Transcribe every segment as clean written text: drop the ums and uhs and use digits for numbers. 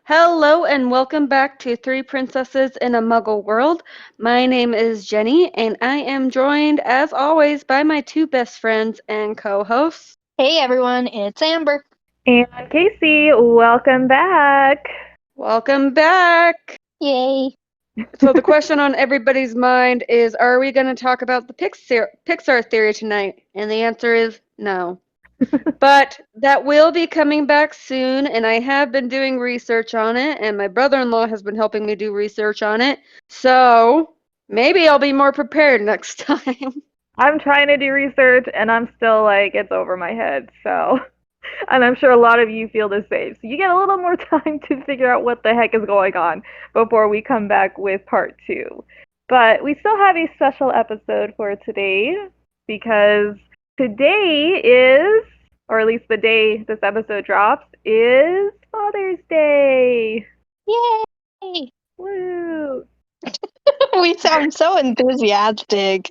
Hello and welcome back to Three Princesses in a Muggle World. My name is Jenny and I am joined as always by my two best friends and co-hosts. Hey everyone, it's Amber. And Kasey, welcome back. Welcome back. Yay. So the question on everybody's mind is, are we going to talk about the Pixar theory tonight? And the answer is no. But that will be coming back soon, and I have been doing research on it, and my brother-in-law has been helping me do research on it. So maybe I'll be more prepared next time. I'm trying to do research and I'm still like, it's over my head. So, and I'm sure a lot of you feel the same. So, you get a little more time to figure out what the heck is going on before we come back with part two. But we still have a special episode for today because today is, or at least the day this episode drops, is Father's Day. Yay. Woo! We sound so enthusiastic.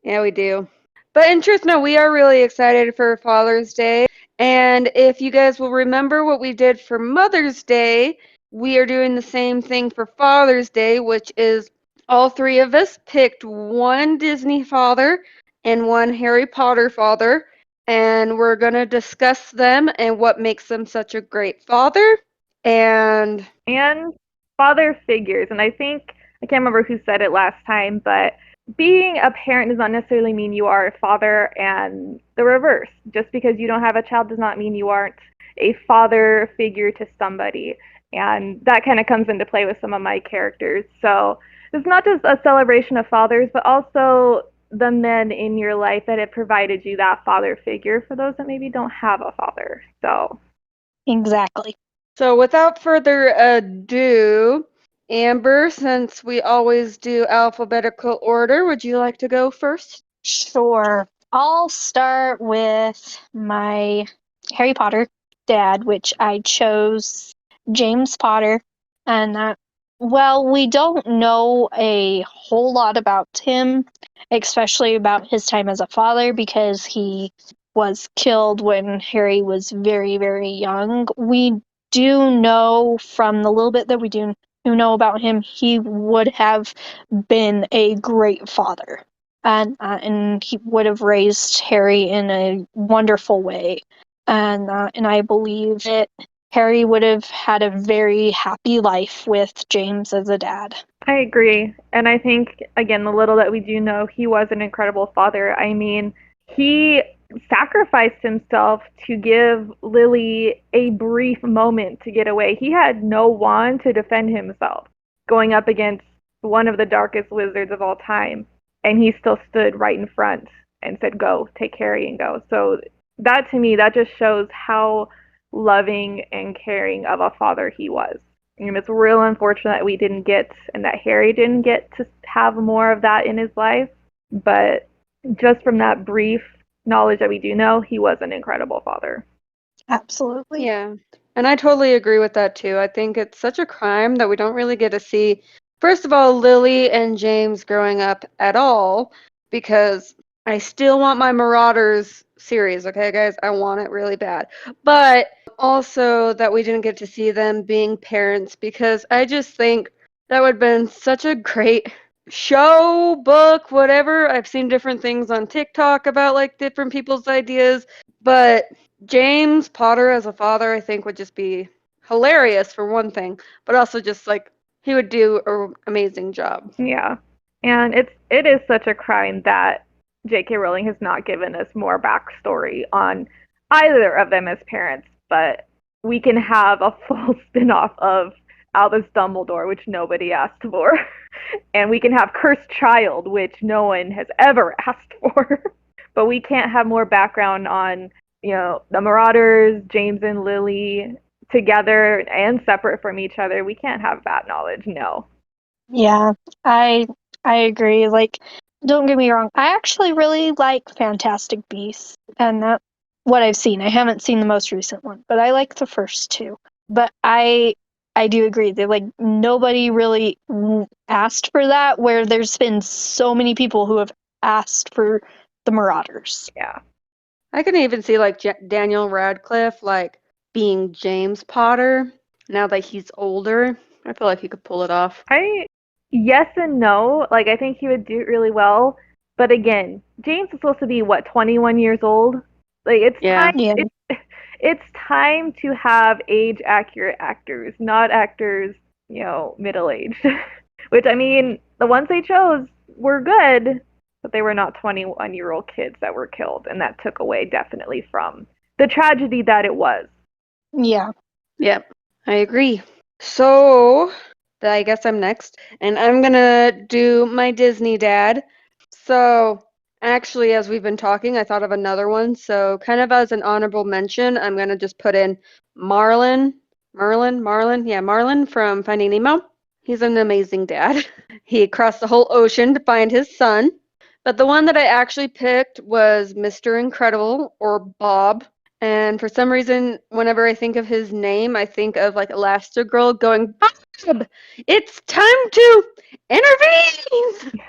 Yeah, we do. But in truth, no, we are really excited for Father's Day. And if you guys will remember what we did for Mother's Day, we are doing the same thing for Father's Day, which is all three of us picked one Disney father and one Harry Potter father. And we're going to discuss them and what makes them such a great father. And father figures. And I think, I can't remember who said it last time, but being a parent does not necessarily mean you are a father, and the reverse. Just because you don't have a child does not mean you aren't a father figure to somebody. And that kind of comes into play with some of my characters. So it's not just a celebration of fathers, but also the men in your life that have provided you that father figure for those that maybe don't have a father. So Exactly. so without further ado, Amber, since we always do alphabetical order, would you like to go first? Sure. I'll start with my Harry Potter dad, which I chose James Potter. And well, we don't know a whole lot about him, especially about his time as a father, because he was killed when Harry was very, very young. We do know from the little bit that we do know about him, he would have been a great father. And he would have raised Harry in a wonderful way. And I believe that Harry would have had a very happy life with James as a dad. I agree. And I think, again, the little that we do know, he was an incredible father. I mean, he sacrificed himself to give Lily a brief moment to get away. He had no wand to defend himself, going up against one of the darkest wizards of all time. And he still stood right in front and said, go, take Harry and go. So that to me, that just shows how loving and caring of a father he was. And it's real unfortunate that we didn't get, and that Harry didn't get to have more of that in his life. But just from that brief knowledge that we do know, he was an incredible father. Absolutely. Yeah, and I totally agree with that too. I think it's such a crime that we don't really get to see, first of all, Lily and James growing up at all, because I still want my Marauders series, okay, guys? I want it really bad. But also that we didn't get to see them being parents, because I just think that would have been such a great show, book, whatever. I've seen different things on TikTok about like different people's ideas, but James Potter as a father, I think, would just be hilarious for one thing, but also just like he would do an amazing job. Yeah. And it is such a crime that J.K. Rowling has not given us more backstory on either of them as parents, but we can have a full spin-off of Albus Dumbledore, which nobody asked for. And we can have Cursed Child, which no one has ever asked for. But we can't have more background on, the Marauders, James and Lily together and separate from each other. We can't have that knowledge, no. Yeah, I agree. Like, don't get me wrong, I actually really like Fantastic Beasts, and that what I've seen. I haven't seen the most recent one, but I like the first two. But I do agree that like nobody really asked for that, where there's been so many people who have asked for the Marauders. Yeah. I can even see like Daniel Radcliffe like being James Potter, now that he's older. I feel like he could pull it off. Yes and no. Like, I think he would do it really well. But again, James is supposed to be, what, 21 years old? Like, it's Yeah. time. Yeah. It's time to have age-accurate actors, not actors, middle-aged. Which, I mean, the ones they chose were good, but they were not 21-year-old kids that were killed, and that took away definitely from the tragedy that it was. Yeah. Yep. I agree. So, I guess I'm next, and I'm gonna do my Disney dad. So, actually, as we've been talking, I thought of another one. So, kind of as an honorable mention, I'm gonna just put in Marlin. Yeah, Marlin from Finding Nemo. He's an amazing dad. He crossed the whole ocean to find his son. But the one that I actually picked was Mr. Incredible, or Bob. And for some reason, whenever I think of his name, I think of like Elastigirl going, Bob, it's time to intervene!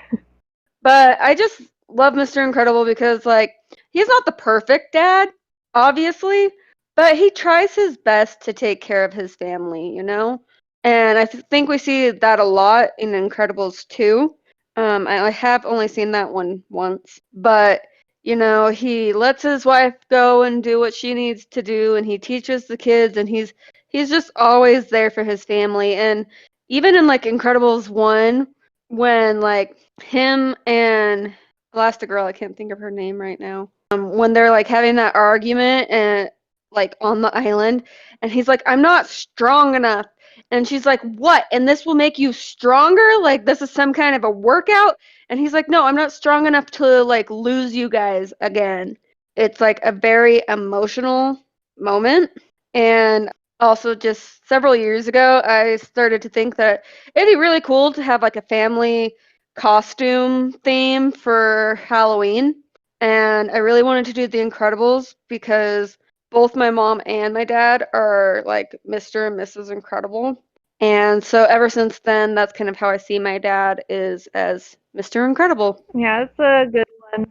But I just love Mr. Incredible because, like, he's not the perfect dad, obviously, but he tries his best to take care of his family, you know? And I think we see that a lot in Incredibles 2. I have only seen that one once, but he lets his wife go and do what she needs to do, and he teaches the kids, and he's just always there for his family. And even in like Incredibles 1, when like him and Elastigirl, I can't think of her name right now. When they're like having that argument and like on the island, and he's like, "I'm not strong enough," and she's like, "What? And this will make you stronger? Like this is some kind of a workout?" And he's like, "No, I'm not strong enough to like lose you guys again." It's like a very emotional moment, and also just several years ago, I started to think that it'd be really cool to have like a family costume theme for Halloween. And I really wanted to do The Incredibles because both my mom and my dad are like Mr. and Mrs. Incredible. And so ever since then, that's kind of how I see my dad is as Mr. Incredible. Yeah, it's a good one.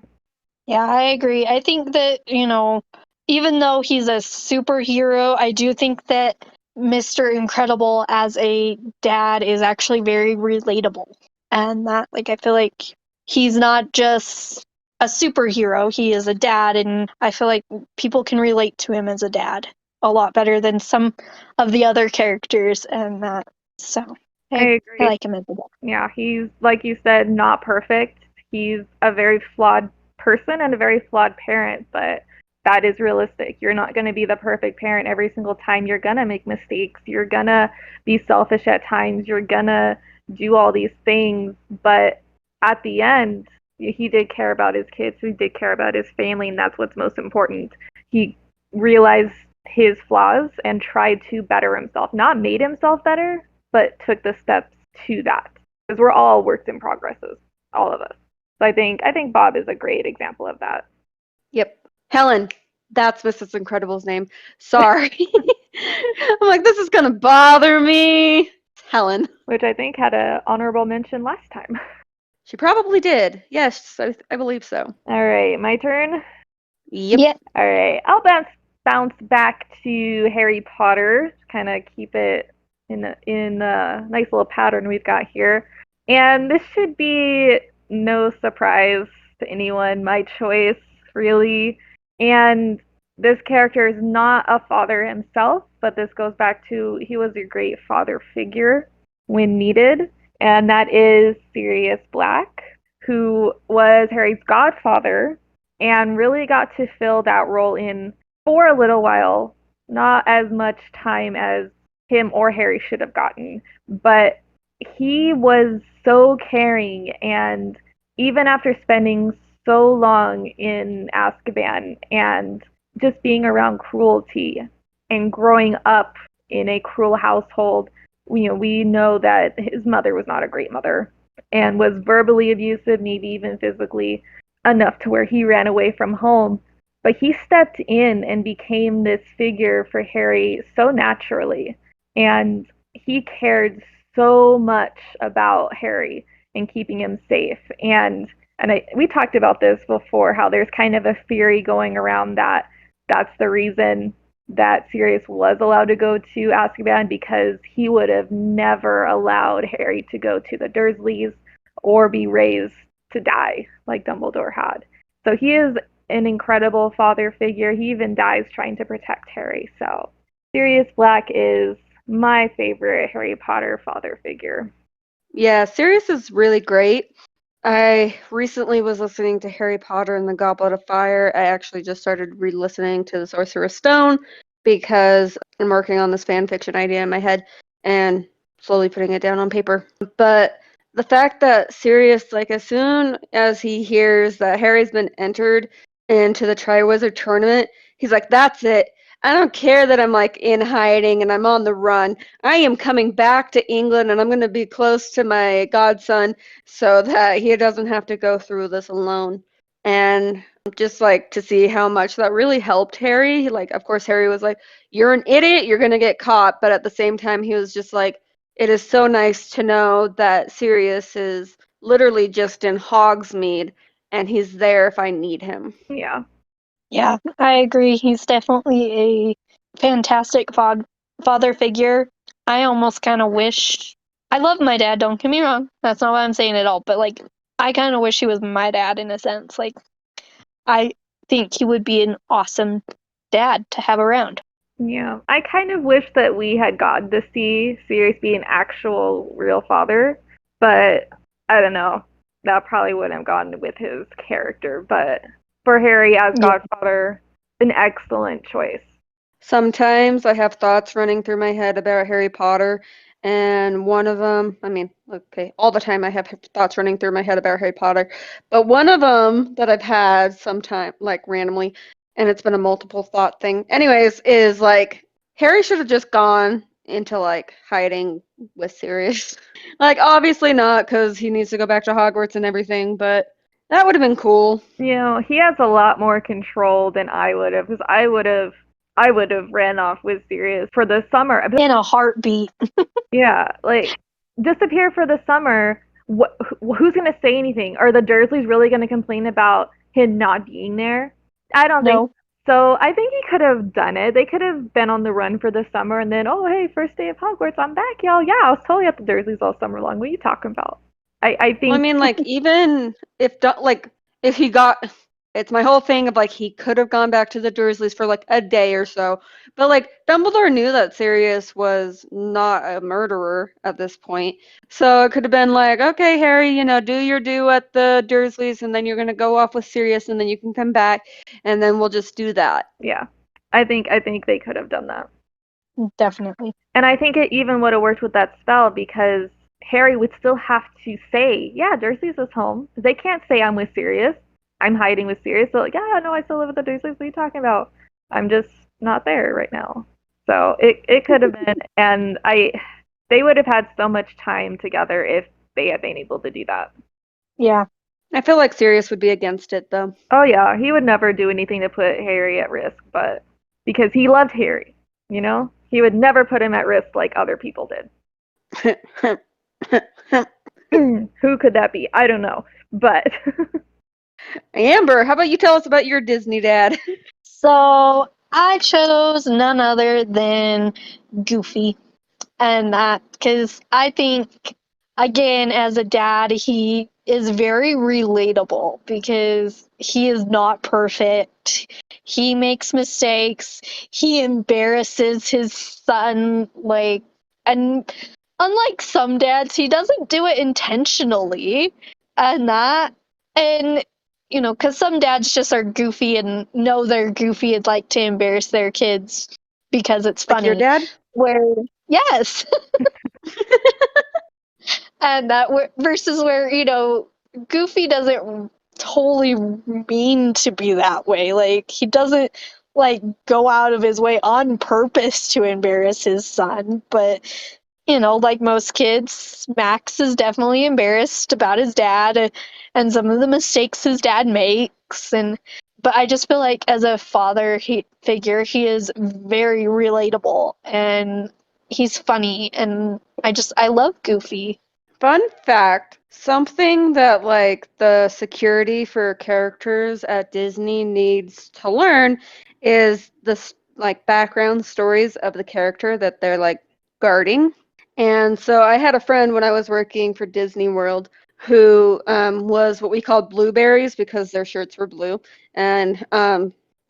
Yeah, I agree. I think that, even though he's a superhero, I do think that Mr. Incredible as a dad is actually very relatable. And that, like, I feel like he's not just a superhero, he is a dad, and I feel like people can relate to him as a dad a lot better than some of the other characters and that. So, I I agree. like him as a dad. Yeah, he's, like you said, not perfect. He's a very flawed person and a very flawed parent, but that is realistic. You're not going to be the perfect parent every single time. You're going to make mistakes. You're going to be selfish at times. You're going to do all these things. But at the end, he did care about his kids. He did care about his family, and that's what's most important. He realized his flaws and tried to better himself. Not made himself better, but took the steps to that. Because we're all works in progresses, all of us. So I think Bob is a great example of that. Yep. Helen. That's Mrs. Incredible's name. Sorry. I'm like, this is going to bother me. It's Helen. Which I think had an honorable mention last time. She probably did. Yes, I believe so. All right, my turn. Yep. Yeah. All right, I'll bounce back to Harry Potter. Kind of keep it in a nice little pattern we've got here. And this should be no surprise to anyone. My choice, really. And this character is not a father himself, but this goes back to he was a great father figure when needed, and that is Sirius Black, who was Harry's godfather and really got to fill that role in for a little while. Not as much time as him or Harry should have gotten, but he was so caring, and even after spending so long in Azkaban and just being around cruelty and growing up in a cruel household, we know that his mother was not a great mother and was verbally abusive, maybe even physically, enough to where he ran away from home. But he stepped in and became this figure for Harry so naturally. And he cared so much about Harry and keeping him safe. And we talked about this before, how there's kind of a theory going around that that's the reason that Sirius was allowed to go to Azkaban because he would have never allowed Harry to go to the Dursleys or be raised to die like Dumbledore had. So he is an incredible father figure. He even dies trying to protect Harry. So Sirius Black is my favorite Harry Potter father figure. Yeah, Sirius is really great. I recently was listening to Harry Potter and the Goblet of Fire. I actually just started re-listening to The Sorcerer's Stone because I'm working on this fan fiction idea in my head and slowly putting it down on paper. But the fact that Sirius, like as soon as he hears that Harry's been entered into the Triwizard Tournament, he's like, "That's it. I don't care that I'm like in hiding and I'm on the run. I am coming back to England and I'm going to be close to my godson so that he doesn't have to go through this alone." And just like to see how much that really helped Harry. Like, of course, Harry was like, "You're an idiot, you're going to get caught." But at the same time, he was just like, it is so nice to know that Sirius is literally just in Hogsmeade and he's there if I need him. Yeah. Yeah, I agree. He's definitely a fantastic father figure. I almost kind of wish. I love my dad, don't get me wrong. That's not what I'm saying at all. But, like, I kind of wish he was my dad in a sense. Like, I think he would be an awesome dad to have around. Yeah, I kind of wish that we had gotten to see Sirius be an actual real father, but I don't know. That probably wouldn't have gone with his character. But for Harry as Yeah. godfather, an excellent choice. Sometimes I have thoughts running through my head about Harry Potter, and one of them, I mean, okay, all the time I have thoughts running through my head about Harry Potter, but one of them that I've had sometime, like randomly, and it's been a multiple thought thing, anyways, is like Harry should have just gone into like hiding with Sirius. Like, obviously not, because he needs to go back to Hogwarts and everything, but that would have been cool. You know, he has a lot more control than I would have, because I would have ran off with Sirius for the summer. In a heartbeat. Yeah, like disappear for the summer. Who's gonna say anything? Are the Dursleys really gonna complain about him not being there? I don't think No. so. I think he could have done it. They could have been on the run for the summer, and then, oh hey, first day of Hogwarts, I'm back, y'all. Yeah, I was totally at the Dursleys all summer long. What are you talking about? I Well, I think mean, like, even if he got, it's my whole thing of like he could have gone back to the Dursleys for like a day or so, but like Dumbledore knew that Sirius was not a murderer at this point, so it could have been like, okay, Harry, do your due at the Dursleys, and then you're gonna go off with Sirius, and then you can come back, and then we'll just do that. yeah. I think they could have done that. Definitely. And I think it even would have worked with that spell because Harry would still have to say, yeah, Dursley's is home. They can't say I'm with Sirius. I'm hiding with Sirius. So, like, yeah, no, I still live with the Dursleys. What are you talking about? I'm just not there right now. So it could have been, and they would have had so much time together if they had been able to do that. Yeah. I feel like Sirius would be against it though. Oh yeah, he would never do anything to put Harry at risk, but because he loved Harry, he would never put him at risk like other people did. Who could that be? I don't know. But Amber, how about you tell us about your Disney dad? So I chose none other than Goofy. And that, because I think, again, as a dad, he is very relatable because he is not perfect. He makes mistakes. He embarrasses his son, like, and unlike some dads, he doesn't do it intentionally. And that, and because some dads just are goofy and know they're goofy and like to embarrass their kids because it's Like funny. your dad? Where yes, and versus where Goofy doesn't totally mean to be that way. Like he doesn't like go out of his way on purpose to embarrass his son, but like most kids, Max is definitely embarrassed about his dad and some of the mistakes his dad makes. But I just feel like as a father figure, he is very relatable and he's funny. And I love Goofy. Fun fact, something that like the security for characters at Disney needs to learn is like background stories of the character that they're like guarding. And so I had a friend when I was working for Disney World who was what we called blueberries because their shirts were blue. And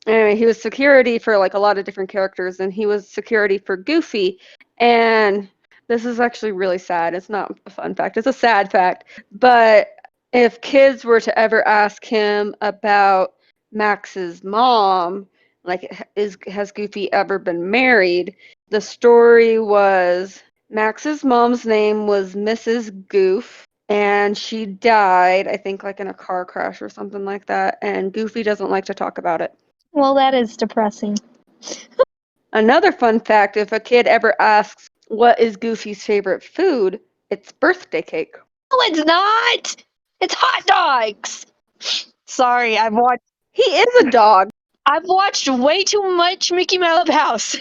anyway, he was security for like a lot of different characters, and he was security for Goofy. And this is actually really sad. It's not a fun fact, it's a sad fact. But if kids were to ever ask him about Max's mom, like has Goofy ever been married? The story was Max's mom's name was Mrs. Goof, and she died, I think, like in a car crash or something like that. And Goofy doesn't like to talk about it. Well, that is depressing. Another fun fact, if a kid ever asks, what is Goofy's favorite food? It's birthday cake. No, it's not. It's hot dogs. Sorry, He is a dog. I've watched way too much Mickey Mouse House.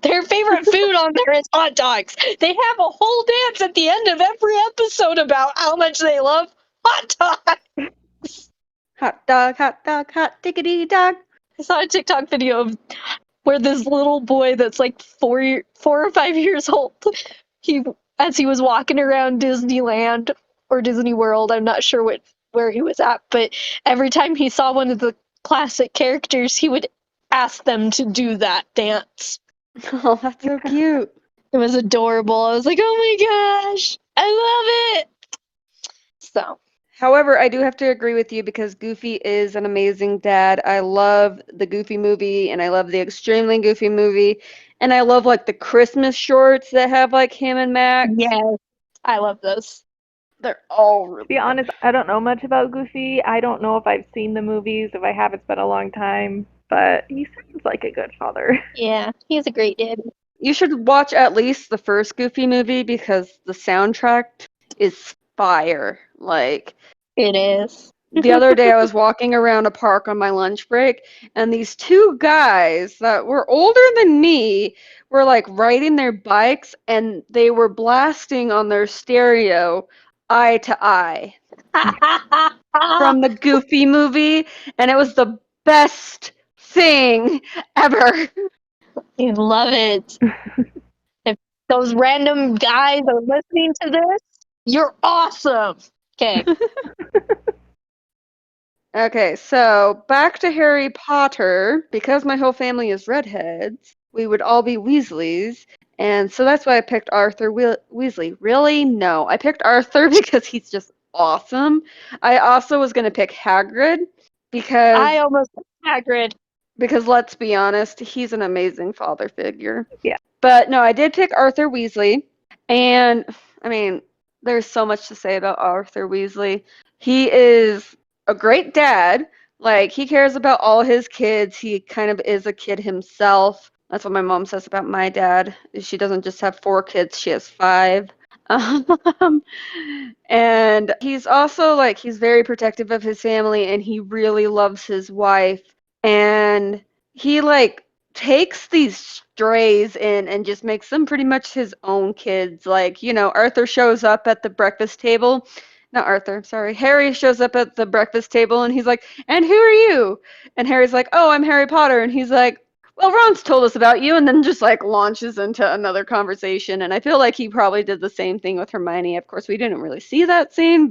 Their favorite food on there is hot dogs. They have a whole dance at the end of every episode about how much they love hot dogs. Hot dog, hot diggity dog. I saw a TikTok video of where this little boy that's like 4 or 5 years old, as he was walking around Disneyland or Disney World, I'm not sure where he was at, but every time he saw one of the classic characters, he would ask them to do that dance. Oh, that's so cute. It was adorable. I was like, oh my gosh, I love it. So, However, I do have to agree with you because Goofy is an amazing dad. I love the Goofy movie, and I love the Extremely Goofy movie, and I love like the Christmas shorts that have like him and Max. yes, I love those. They're all really To be honest, I don't know much about Goofy. I don't know if I've seen the movies. If I have, it's been a long time. But he sounds like a good father. Yeah, he's a great dad. You should watch at least the first Goofy movie because the soundtrack is fire. Like, It is. the other day I was walking around a park on my lunch break, and these two guys that were older than me were like riding their bikes, and they were blasting on their stereo Eye to Eye from the Goofy movie, and it was the best thing ever. You love it. If those random guys are listening to this, you're awesome. Okay. Okay, so back to Harry Potter. Because my whole family is redheads, we would all be Weasleys. And so that's why I picked Arthur Weasley. Really? No. I picked Arthur because he's just awesome. I also was going to pick Hagrid because I almost Hagrid. let's be honest, he's an amazing father figure. Yeah. But no, I did pick Arthur Weasley. And I mean, there's so much to say about Arthur Weasley. He is a great dad. Like, he cares about all his kids. He kind of is a kid himself. That's what my mom says about my dad. She doesn't just have 4 kids, she has 5. And he's also like, he's very protective of his family, and he really loves his wife. And he like takes these strays in and just makes them pretty much his own kids. Like, Arthur shows up at the breakfast table. Not Arthur, sorry. Harry shows up at the breakfast table, and he's like, and who are you? And Harry's like, oh, I'm Harry Potter. And he's like, well, Ron's told us about you, and then just like launches into another conversation. And I feel like he probably did the same thing with Hermione. Of course, we didn't really see that scene,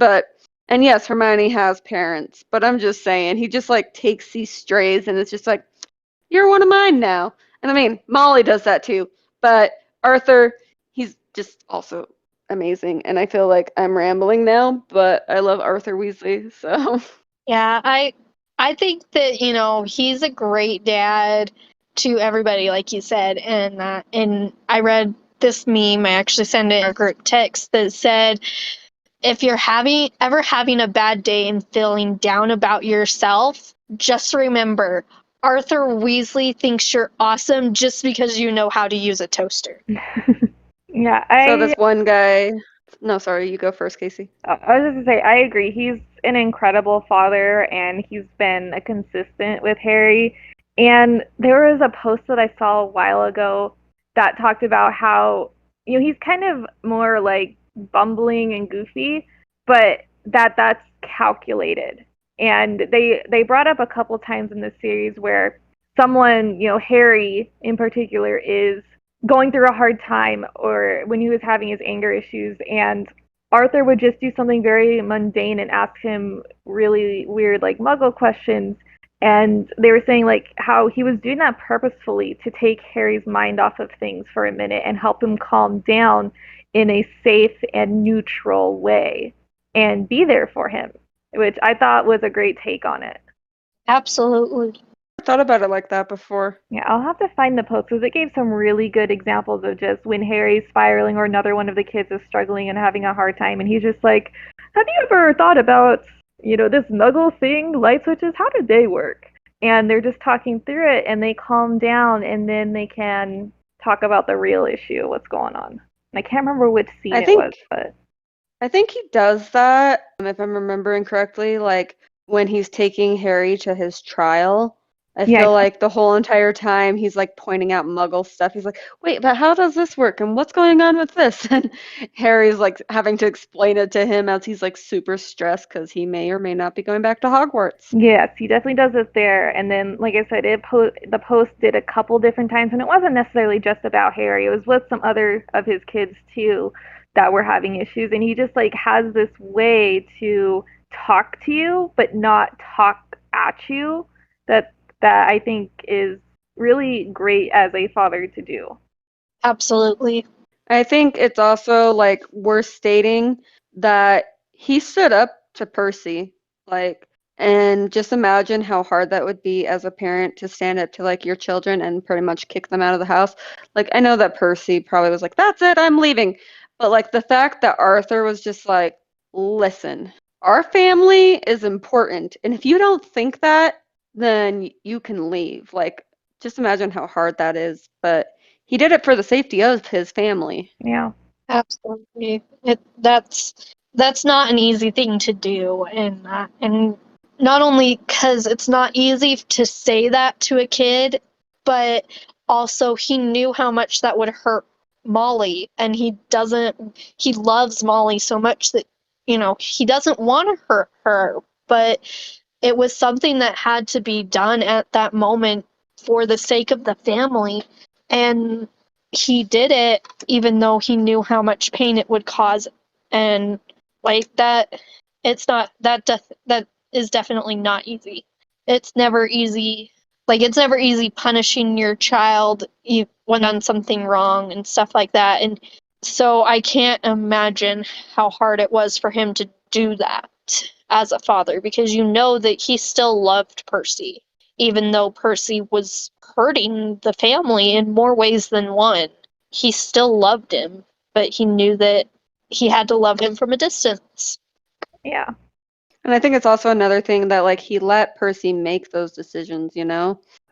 and yes, Hermione has parents, but I'm just saying, he just like takes these strays, and it's just like, you're one of mine now. And I mean, Molly does that too, but Arthur, he's just also amazing. And I feel like I'm rambling now, but I love Arthur Weasley, so. Yeah, I think that, he's a great dad to everybody, like you said. And I read this meme, I actually sent it in our group text that said, if you're ever having a bad day and feeling down about yourself, just remember, Arthur Weasley thinks you're awesome just because you know how to use a toaster. Yeah, So this one guy. No, sorry, you go first, Kasey. I was just going to say, I agree. He's an incredible father, and he's been consistent with Harry. And there was a post that I saw a while ago that talked about how, he's kind of more like bumbling and goofy, but that's calculated. And they brought up a couple times in the series where someone, Harry in particular, is going through a hard time, or when he was having his anger issues, and Arthur would just do something very mundane and ask him really weird, like muggle questions. And they were saying like how he was doing that purposefully to take Harry's mind off of things for a minute and help him calm down in a safe and neutral way and be there for him, which I thought was a great take on it. Absolutely. I thought about it like that before. Yeah, I'll have to find the post because it gave some really good examples of just when Harry's spiraling or another one of the kids is struggling and having a hard time, and he's just like, have you ever thought about, this muggle thing, light switches, how do they work? And they're just talking through it, and they calm down, and then they can talk about the real issue, what's going on. And I can't remember which scene it was, but I think he does that, if I'm remembering correctly, like when he's taking Harry to his trial. I Yeah, feel like the whole entire time he's like pointing out muggle stuff. He's like, wait, but how does this work? And what's going on with this? And Harry's like having to explain it to him as he's like super stressed because he may or may not be going back to Hogwarts. yes, he definitely does it there. And then, like I said, the post did a couple different times, and it wasn't necessarily just about Harry. It was with some other of his kids too that were having issues, and he just like has this way to talk to you, but not talk at you. That I think is really great as a father to do. Absolutely. I think it's also like worth stating that he stood up to Percy, like, and just imagine how hard that would be as a parent to stand up to like your children and pretty much kick them out of the house. Like, I know that Percy probably was like, "That's it, I'm leaving," but like the fact that Arthur was just like, "Listen, our family is important, and if you don't think that, then you can leave." Like, just imagine how hard that is, but he did it for the safety of his family. Yeah. Absolutely. That's not an easy thing to do, and not only because it's not easy to say that to a kid, but also he knew how much that would hurt Molly, and he loves Molly so much that he doesn't want to hurt her, but it was something that had to be done at that moment for the sake of the family, and he did it even though he knew how much pain it would cause. And like that, that is definitely not easy. It's never easy. Like, it's never easy punishing your child when done something wrong and stuff like that. And so I can't imagine how hard it was for him to do that as a father, because that he still loved Percy, even though Percy was hurting the family in more ways than one. He still loved him, but he knew that he had to love him from a distance. Yeah. And I think it's also another thing that like he let Percy make those decisions,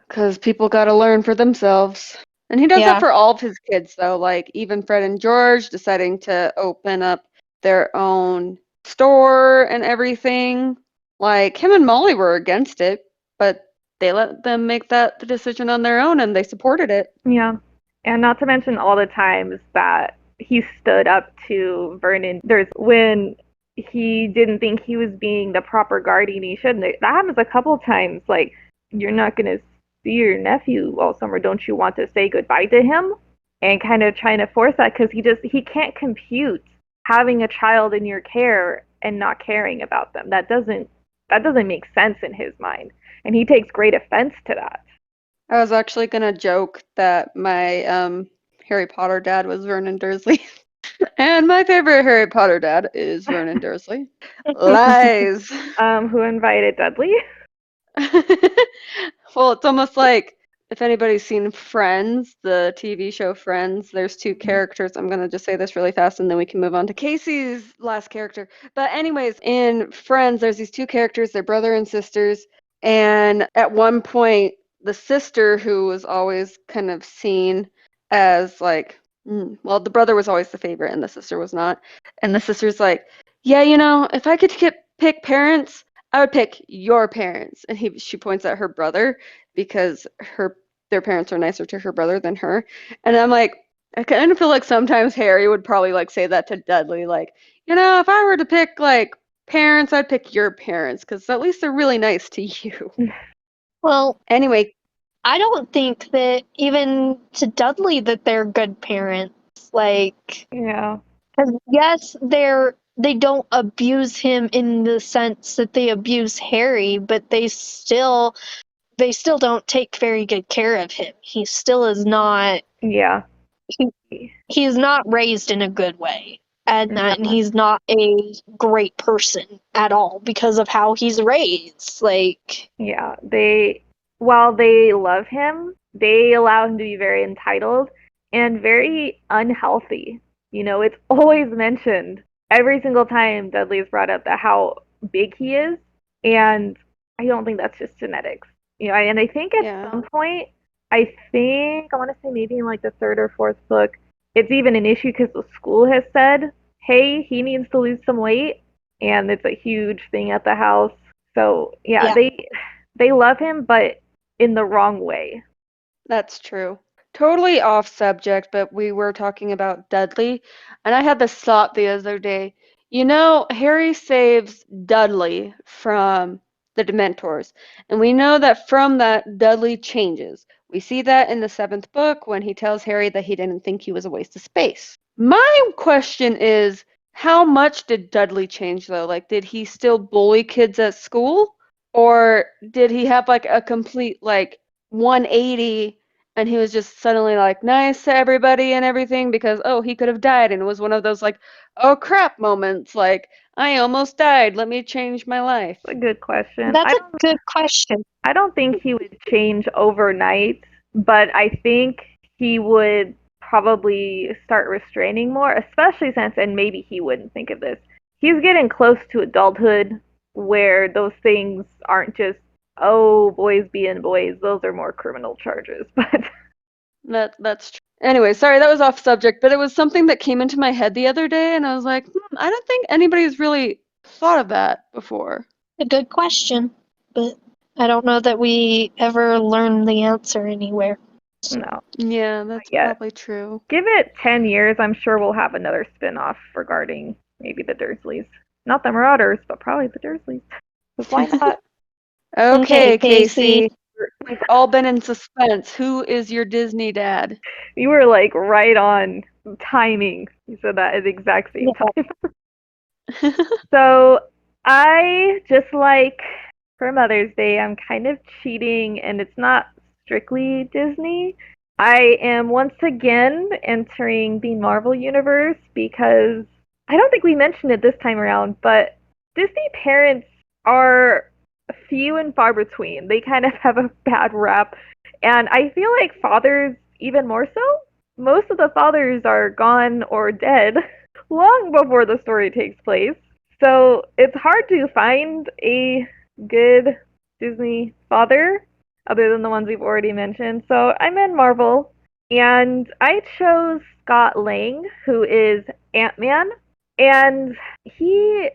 because people got to learn for themselves. And he does that for all of his kids, though, like even Fred and George deciding to open up their own store and everything. Like him and Molly were against it, but they let them make the decision on their own and they supported it. Yeah. And not to mention all the times that he stood up to Vernon. There's when he didn't think he was being the proper guardian he shouldn't. That happens a couple times. Like, you're not going to see your nephew all summer. Don't you want to say goodbye to him? And kind of trying to force that because he can't compute having a child in your care and not caring about them. That doesn't make sense in his mind. And he takes great offense to that. I was actually gonna joke that my Harry Potter dad was Vernon Dursley. And my favorite Harry Potter dad is Vernon Dursley. Lies. Who invited Dudley? Well, it's almost like if anybody's seen Friends, the TV show Friends, there's two characters. I'm going to just say this really fast and then we can move on to Kasey's last character. But, anyways, in Friends, there's these two characters, they're brother and sisters. And at one point, the sister, who was always kind of seen as like, well, the brother was always the favorite and the sister was not. And the sister's like, yeah, if I could pick parents, I would pick your parents. And she points at her brother because their parents are nicer to her brother than her. And I'm like, I kind of feel like sometimes Harry would probably like say that to Dudley, like, if I were to pick like parents, I'd pick your parents because at least they're really nice to you. Well, Anyway, I don't think that even to Dudley that they're good parents. Like, Yeah. 'cause yes, they don't abuse him in the sense that they abuse Harry, but they still don't take very good care of him. He still is not Yeah. he's not raised in a good way. And No. he's not a great person at all because of how he's raised. Like, Yeah. While they love him, they allow him to be very entitled and very unhealthy. It's always mentioned every single time Dudley is brought up that how big he is, and I don't think that's just genetics. And I think Yeah. at some point, I want to say maybe in like the third or fourth book, it's even an issue because the school has said, hey, he needs to lose some weight, and it's a huge thing at the house. So yeah, yeah. they love him, but in the wrong way. That's true. Totally off subject, but we were talking about Dudley, and I had this thought the other day. Harry saves Dudley from the Dementors, and we know that from that, Dudley changes. We see that in the seventh book when he tells Harry that he didn't think he was a waste of space. My question is, how much did Dudley change, though? Like, did he still bully kids at school? Or did he have like a complete 180 and he was just suddenly like nice to everybody and everything because he could have died and it was one of those like oh crap moments like I almost died, let me change my life. It's a good question. That's a good question. I don't think he would change overnight, but I think he would probably start restraining more, especially since, and maybe he wouldn't think of this, he's getting close to adulthood where those things aren't just, oh, boys being boys. Those are more criminal charges. But That's true. Anyway, sorry, that was off subject, but it was something that came into my head the other day and I was like, I don't think anybody's really thought of that before. A good question, but I don't know that we ever learned the answer anywhere. no, Yeah, not that's yet. probably true. Give it 10 years, I'm sure we'll have another spin-off regarding maybe the Dursleys. Not the Marauders, but probably the Dursleys. Because why not? Okay, Okay, Casey. Casey. We've all been in suspense. Who is your Disney dad? You were like right on timing. You said that at the exact same Yeah. time. So I just like for Mother's Day, I'm kind of cheating, and it's not strictly Disney. I am once again entering the Marvel Universe because I don't think we mentioned it this time around, but Disney parents are few and far between. They kind of have a bad rap, and I feel like fathers even more so. Most of the fathers are gone or dead long before the story takes place. So it's hard to find a good Disney father other than the ones we've already mentioned. So I'm in Marvel, and I chose Scott Lang, who is Ant-Man, and he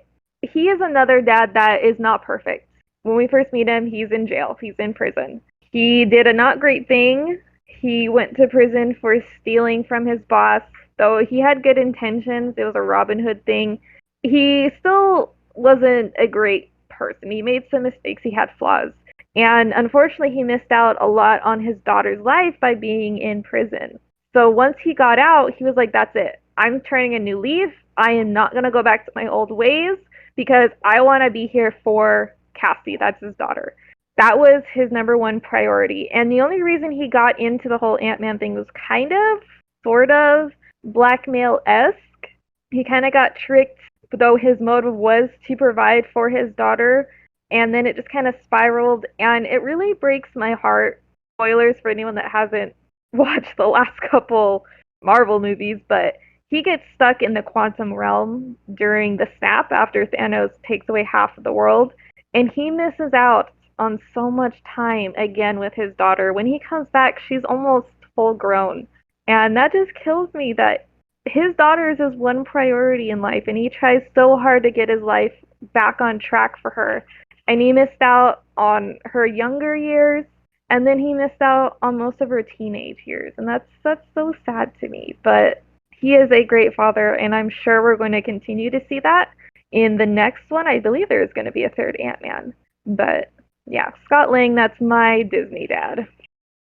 is another dad that is not perfect. When we first meet him, he's in jail. He's in prison. He did a not great thing. He went to prison for stealing from his boss. Though he had good intentions, it was a Robin Hood thing. He still wasn't a great person. He made some mistakes. He had flaws. And unfortunately, he missed out a lot on his daughter's life by being in prison. So once he got out, he was like, that's it. I'm turning a new leaf. I am not going to go back to my old ways because I want to be here for Kasey. That's his daughter. That was his number one priority. And the only reason he got into the whole Ant-Man thing was kind of, sort of, blackmail-esque. He kind of got tricked, though his motive was to provide for his daughter. And then it just kind of spiraled. And it really breaks my heart. Spoilers for anyone that hasn't watched the last couple Marvel movies, but he gets stuck in the quantum realm during the snap after Thanos takes away half of the world. And he misses out on so much time again with his daughter. When he comes back, she's almost full grown. And that just kills me that his daughter is his one priority in life, and he tries so hard to get his life back on track for her. And he missed out on her younger years, and then he missed out on most of her teenage years. And that's so sad to me. But he is a great father, and I'm sure we're going to continue to see that. In the next one, I believe there's going to be a third Ant-Man. But yeah, Scott Lang, that's my Disney dad.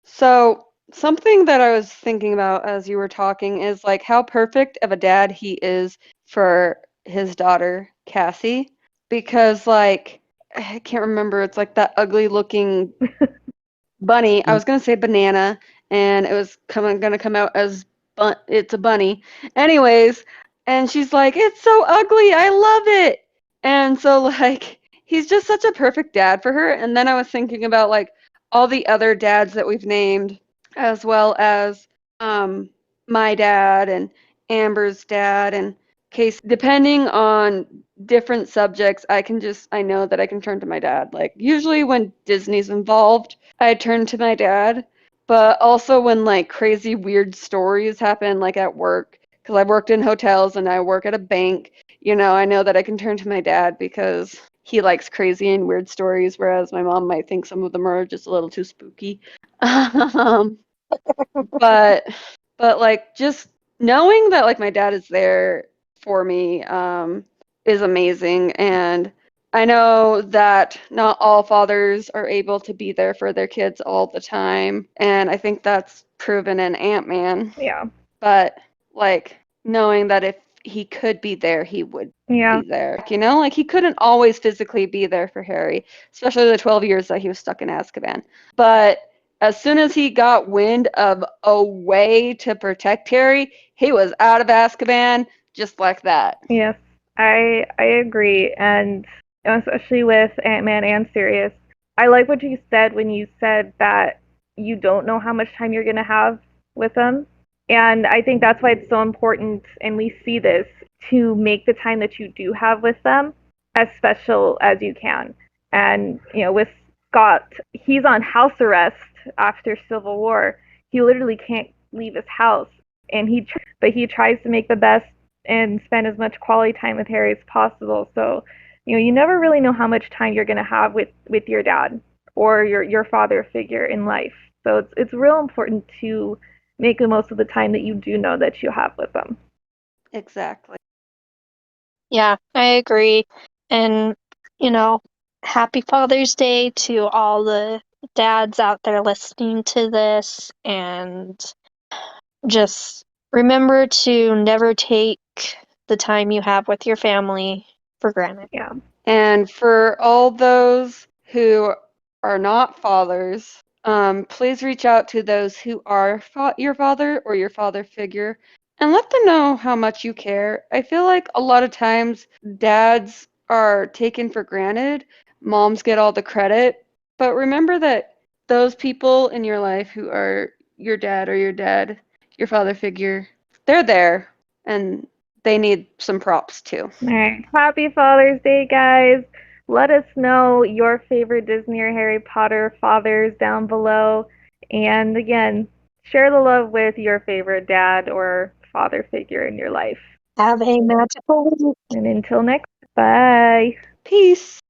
So, something that I was thinking about as you were talking is like how perfect of a dad he is for his daughter, Kasey, because like I can't remember, it's like that ugly looking bunny. I was gonna say banana, and it was gonna come out as it's a bunny. Anyways, and she's like, "It's so ugly. I love it." And so like he's just such a perfect dad for her. And then I was thinking about like all the other dads that we've named, as well as um my dad and Amber's dad and Case. Depending on different subjects, I know that I can turn to my dad. Like usually when Disney's involved, I turn to my dad, but also when like crazy weird stories happen, like at work, because I've worked in hotels and I work at a bank, I know that I can turn to my dad because he likes crazy and weird stories, whereas my mom might think some of them are just a little too spooky. um, but like just knowing that like my dad is there for me is amazing. And I know that not all fathers are able to be there for their kids all the time, and I think that's proven in Ant-Man. Yeah. But like knowing that if he could be there, he would Yeah. be there. Like he couldn't always physically be there for Harry, especially the 12 years that he was stuck in Azkaban. But as soon as he got wind of a way to protect Harry, he was out of Azkaban just like that. Yes. I agree, and especially with Ant-Man and Sirius. I like what you said when you said that you don't know how much time you're going to have with them. And I think that's why it's so important, and we see this, to make the time that you do have with them as special as you can. And, with Scott, he's on house arrest after Civil War. He literally can't leave his house. But he tries to make the best and spend as much quality time with Harry as possible. So, you never really know how much time you're going to have with your dad or your father figure in life. So it's real important to make the most of the time that you do know that you have with them. Exactly. Yeah, I agree. And, happy Father's Day to all the dads out there listening to this. And just remember to never take the time you have with your family for granted. Yeah. And for all those who are not fathers, please reach out to those who are your father or your father figure and let them know how much you care. I feel like a lot of times dads are taken for granted, moms get all the credit, but remember that those people in your life who are your dad or your father figure, they're there and they need some props too. All right. Happy Father's Day, guys. Let us know your favorite Disney or Harry Potter fathers down below. And again, share the love with your favorite dad or father figure in your life. Have a magical week. And until next, bye. Peace.